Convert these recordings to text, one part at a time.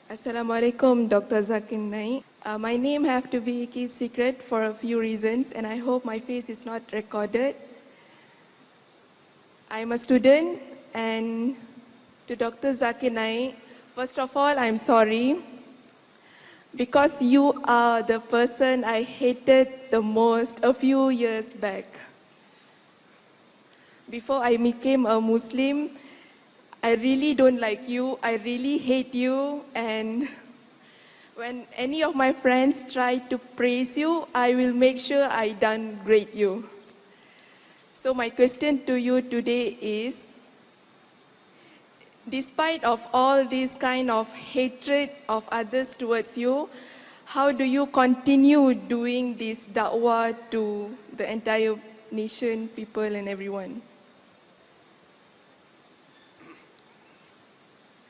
Assalamualaikum, Dr. Zakir Naik. My name have to be kept secret for a few reasons, and I hope my face is not recorded. I'm a student, and to Dr. Zakir Naik, first of all, I'm sorry, because you are the person I hated the most a few years back. Before I became a Muslim, I really don't like you, I really hate you, and when any of my friends try to praise you, I will make sure I done great you. So my question to you today is, despite of all this kind of hatred of others towards you, how do you continue doing this da'wah to the entire nation, people and everyone?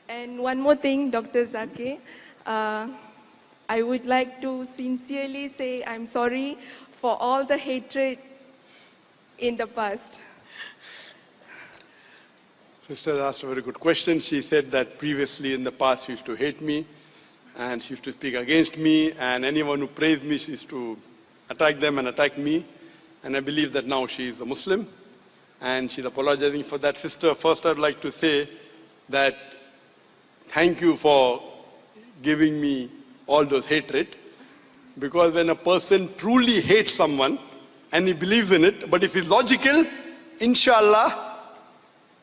And one more thing, Dr. Zakir, I would like to sincerely say I'm sorry for all the hatred in the past. Sister asked a very good question. She said that previously in the past she used to hate me and she used to speak against me, and anyone who praised me, she used to attack them and attack me. And I believe that now she is a Muslim and she's apologizing for that. Sister, first I'd like to say that thank you for giving me all those hatred, because when a person truly hates someone and he believes in it, but if he's logical, inshallah,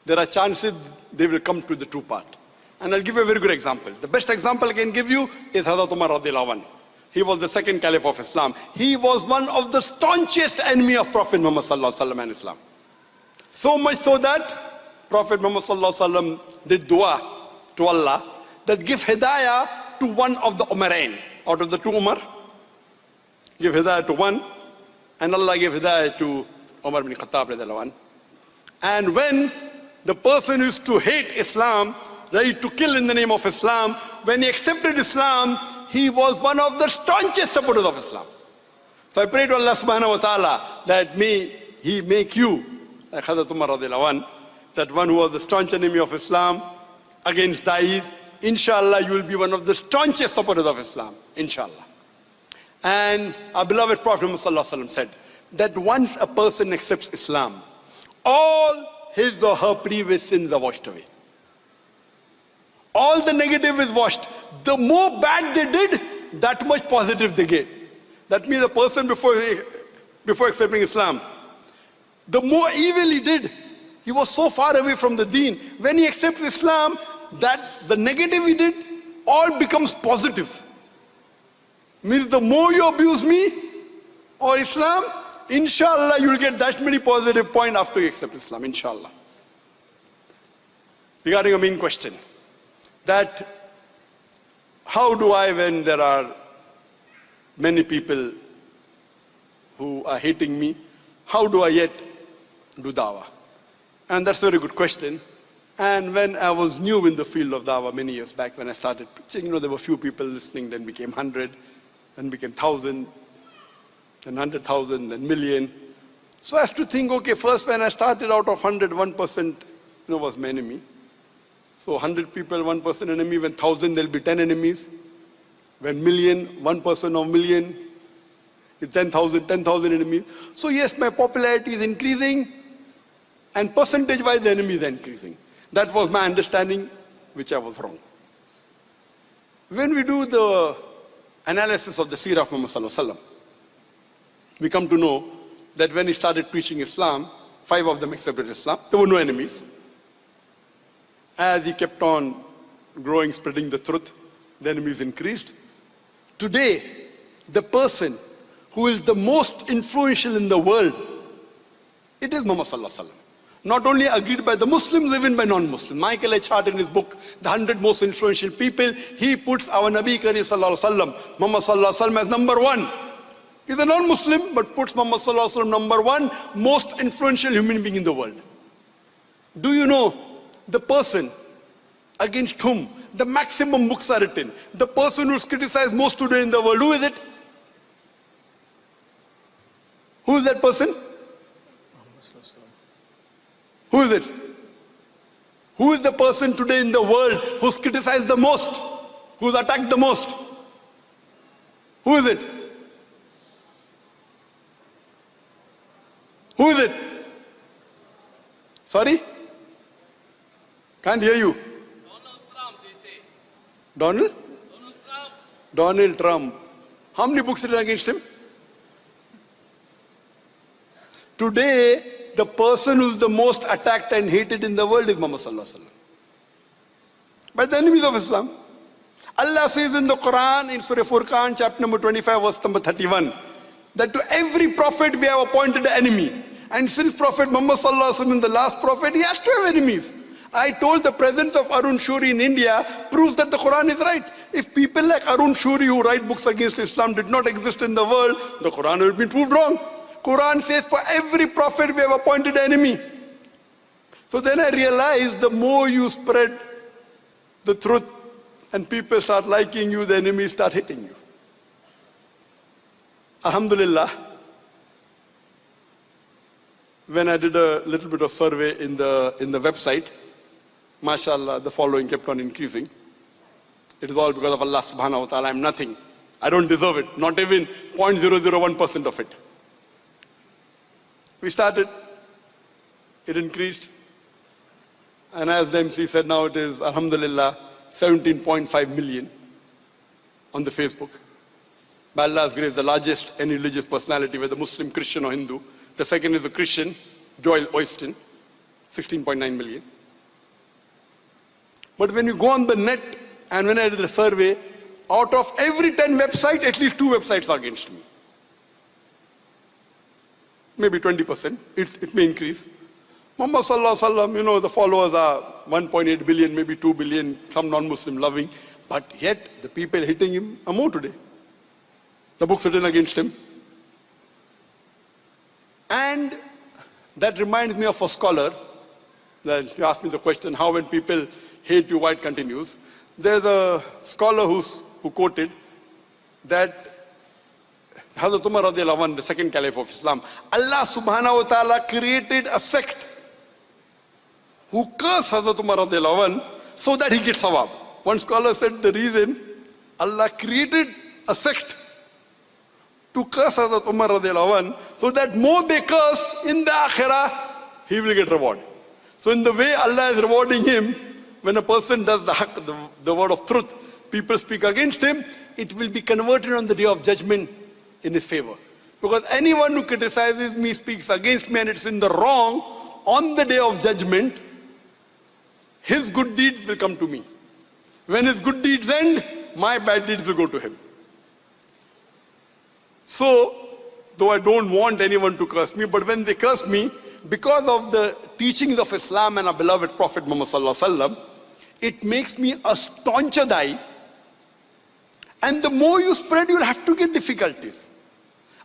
there are chances they will come to the true part. And I'll give you a very good example. The best example I can give you is Hazrat Umar radiallahu anhu. He was the second caliph of Islam. He was one of the staunchest enemy of Prophet Muhammad sallallahu alaihi wasallam and Islam. So much so that Prophet Muhammad sallallahu alaihi wasallam did dua to Allah that give hidayah to one of the Umarain. Out of the two Umar, give hidayah to one, and Allah gave hidayah to Umar bin Khattab radiallahu anhu. And when the person used to hate Islam, ready to kill in the name of Islam, when he accepted Islam, he was one of the staunchest supporters of Islam. So I pray to Allah subhanahu wa ta'ala that may He make you, like Hazrat Umar radiallahu anhu, that one who was the staunch enemy of Islam, against da'is, inshallah you will be one of the staunchest supporters of Islam, inshallah. And our beloved Prophet Muhammad sallallahu alaihi wasallam said that once a person accepts Islam, all his or her previous sins are washed away. All the negative is washed. The more bad they did, that much positive they get. That means a person before accepting Islam, the more evil he did, he was so far away from the deen. When he accepts Islam, that the negative he did all becomes positive. Means the more you abuse me or Islam, inshallah you will get that many positive points after you accept Islam, inshallah. Regarding a main question, that how do I, when there are many people who are hating me, how do I yet do dawah? And that's a very good question. And when I was new in the field of dawah many years back, when I started preaching, there were few people listening, then became 100, then became 1,000, then 100,000, then million. So I have to think, okay, first when I started out of 100, 1% was my enemy. So 100 people, 1% enemy. When 1,000, there'll be 10 enemies. When million, 1% of million, 10,000, 10,000 enemies. So yes, my popularity is increasing, and percentage-wise the enemies are increasing. That was my understanding, which I was wrong. When we do the analysis of the seerah of Muhammad sallallahu alaihi wasallam, we come to know that when he started preaching Islam, 5 of them accepted Islam. There were no enemies. As he kept on growing, spreading the truth, the enemies increased. Today, the person who is the most influential in the world, it is Muhammad sallallahu alaihi wasallam. Not only agreed by the Muslims, even by non-Muslims. Michael H. Hart in his book, The 100 Most Influential People, he puts our Nabi Kareem sallallahu alaihi wasallam, Muhammad sallallahu alaihi wasallam, as number 1. He's a non-Muslim, but puts Muhammad sallallahu alaihi wasallam number 1 most influential human being in the world. Do you know the person against whom the maximum books are written, the person who's criticized most today in the world, who is it? Who is that person? Who is it? Who is the person today in the world who's criticized the most? Who's attacked the most? Who is it? Who is it? Sorry? Can't hear you. Donald Trump, they say. Donald? Donald Trump. Donald Trump. How many books written against him? Today, the person who's the most attacked and hated in the world is Muhammad Sallallahu Alaihi Wasallam. By the enemies of Islam. Allah says in the Quran, in Surah Furqan, chapter number 25, verse number 31, that to every prophet we have appointed an enemy. And since Prophet Muhammad Sallallahu Alaihi Wasallam is the last prophet, he has to have enemies. I told the presence of Arun Shuri in India proves that the Quran is right. If people like Arun Shuri who write books against Islam did not exist in the world, the Quran would have been proved wrong. Quran says for every prophet we have appointed an enemy. So then I realized the more you spread the truth and people start liking you, the enemies start hitting you. Alhamdulillah, when I did a little bit of survey in the website, mashallah, the following kept on increasing. It is all because of Allah subhanahu wa ta'ala. I'm nothing. I don't deserve it. Not even 0.001% of it. We started. It increased. And as the MC said, now it is, alhamdulillah, 17.5 million on the Facebook. By Allah's grace, the largest any religious personality, whether Muslim, Christian or Hindu. The second is a Christian, Joel Oyston, 16.9 million. But when you go on the net, and when I did a survey, out of every 10 websites, at least 2 websites are against me. Maybe 20%, it may increase. Muhammad Sallallahu Alaihi Wasallam, you know, the followers are 1.8 billion, maybe 2 billion, some non-Muslim loving. But yet, the people hitting him are more today. The books written against him. And that reminds me of a scholar. That you asked me the question, how when people hate you, why it continues. There's a scholar who quoted that Hazrat Umar radiallahu anh, the second caliph of Islam, Allah subhanahu wa ta'ala created a sect who cursed Hazrat Umar radiallahu anh so that he gets sawab. One scholar said the reason Allah created a sect to curse Hazrat Umar radiallahu anh so that more they curse in the akhirah, he will get reward. So in the way Allah is rewarding him, when a person does the haqq, the word of truth, people speak against him, it will be converted on the day of judgment in his favor. Because anyone who criticizes me, speaks against me, and it's in the wrong, on the day of judgment, his good deeds will come to me. When his good deeds end, my bad deeds will go to him. So, though I don't want anyone to curse me, but when they curse me, because of the teachings of Islam and our beloved Prophet Muhammad Sallallahu Alaihi Wasallam, it makes me a stauncher dai. And the more you spread, you'll have to get difficulties.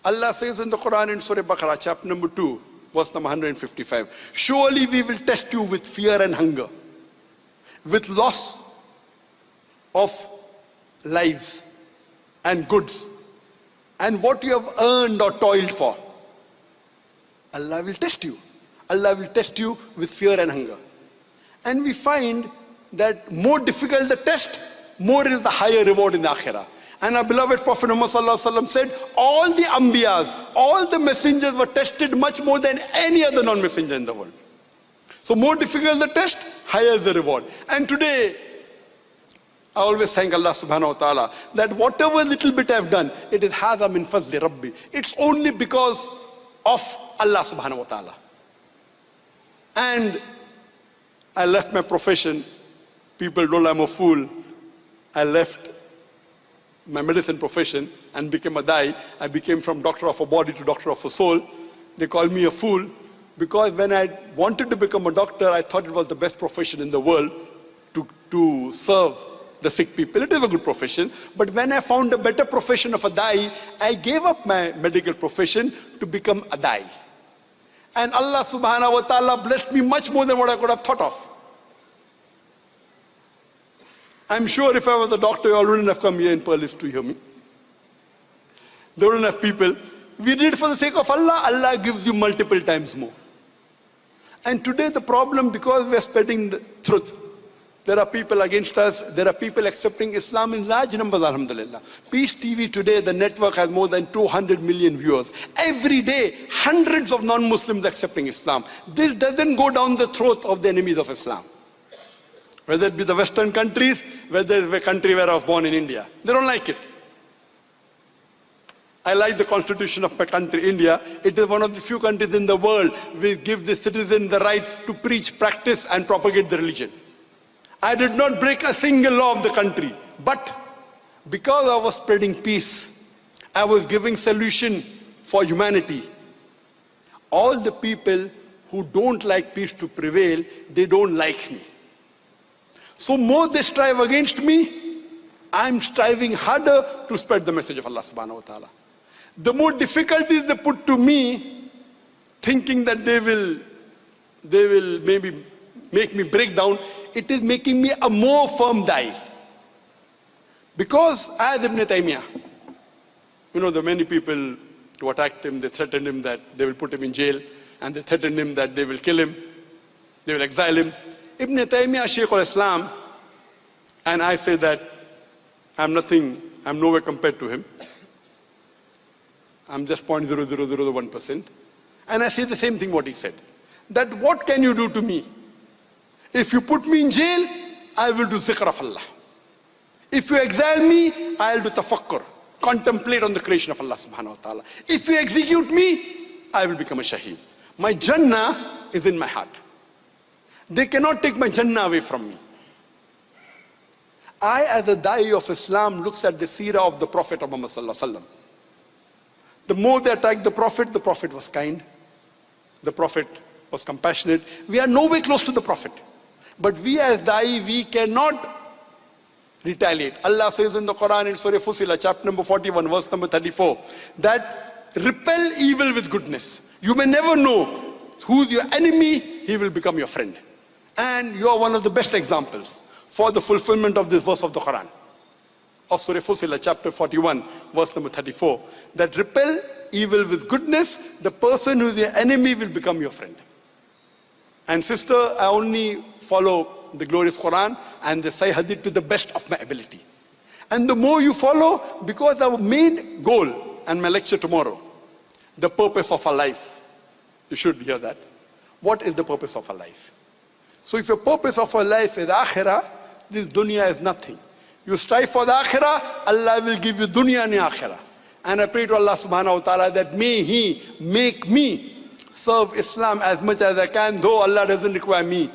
Allah says in the Quran in Surah Baqarah, chapter number 2, verse number 155, surely we will test you with fear and hunger, with loss of lives and goods, and what you have earned or toiled for. Allah will test you. Allah will test you with fear and hunger. And we find that more difficult the test, more is the higher reward in the akhirah. And our beloved Prophet Muhammad Sallallahu Alaihi Wasallam said, all the Ambiyas, all the messengers were tested much more than any other non-messenger in the world. So more difficult the test, higher the reward. And today, I always thank Allah subhanahu wa ta'ala that whatever little bit I've done, it is hadha min fazli rabbi. It's only because of Allah subhanahu wa ta'ala. And I left my profession. People told I'm a fool. I left my medicine profession and became a dai. I became from doctor of a body to doctor of a soul. They call me a fool because when I wanted to become a doctor, I thought it was the best profession in the world to serve the sick people. It is a good profession. But when I found a better profession of a dai, I gave up my medical profession to become a dai. And Allah subhanahu wa ta'ala blessed me much more than what I could have thought of. I'm sure if I was a doctor, you all wouldn't have come here in Perlis to hear me. There wouldn't have people. We did it for the sake of Allah. Allah gives you multiple times more. And today the problem, because we are spreading the truth, There are people against us. There are people accepting Islam in large numbers, alhamdulillah. Peace TV today, the network has more than 200 million viewers. Every day, hundreds of non-Muslims accepting Islam. This doesn't go down the throat of the enemies of Islam. Whether it be the Western countries, whether it's the country where I was born in India. They don't like it. I like the constitution of my country, India. It is one of the few countries in the world which give the citizen the right to preach, practice, and propagate the religion. I did not break a single law of the country. But because I was spreading peace, I was giving solution for humanity. All the people who don't like peace to prevail, they don't like me. So more they strive against me, I'm striving harder to spread the message of Allah subhanahu wa ta'ala. The more difficulties they put to me, thinking that they will maybe make me break down, it is making me a more firm da'i. Because as Ibn Taymiyyah, you know, the many people who attacked him, they threatened him that they will put him in jail, and they threatened him that they will kill him, they will exile him. Ibn Taymiyyah, Shaykh al-Islam, and I say that I'm nothing, I'm nowhere compared to him. I'm just 0.0001%. And I say the same thing what he said. That what can you do to me? If you put me in jail, I will do zikr of Allah. If you exile me, I'll do tafakkur, contemplate on the creation of Allah subhanahu wa ta'ala. If you execute me, I will become a shaheed. My Jannah is in my heart. They cannot take my Jannah away from me. I, as a da'i of Islam, looks at the seerah of the Prophet Muhammad sallallahu alaihi wasallam. The more they attacked the Prophet was kind. The Prophet was compassionate. We are nowhere close to the Prophet. But we as da'i, we cannot retaliate. Allah says in the Quran in Surah Fussilat, chapter number 41, verse number 34, that repel evil with goodness. You may never know who's your enemy, he will become your friend. And you are one of the best examples for the fulfillment of this verse of the Quran, of Surah Fussilat, chapter 41, verse number 34, that repel evil with goodness, the person who is your enemy will become your friend. And sister, I only follow the glorious Quran and the Sahih Hadith to the best of my ability. And the more you follow, because our main goal, and my lecture tomorrow, the purpose of our life, you should hear that. What is the purpose of our life? So if your purpose of our life is akhirah, this dunya is nothing. You strive for the akhirah, Allah will give you dunya and akhirah. And I pray to Allah subhanahu wa ta'ala that may He make me serve Islam as much as I can, though Allah doesn't require me,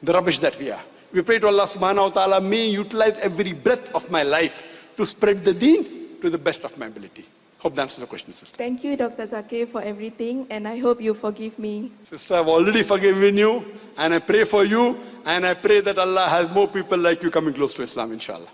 the rubbish that we are. We pray to Allah subhanahu wa ta'ala, may utilize every breath of my life to spread the deen to the best of my ability. Hope that answers the question, sister. Thank you, Dr. Zakir, for everything, and I hope you forgive me. Sister, I've already forgiven you, and I pray for you, and I pray that Allah has more people like you coming close to Islam, inshallah.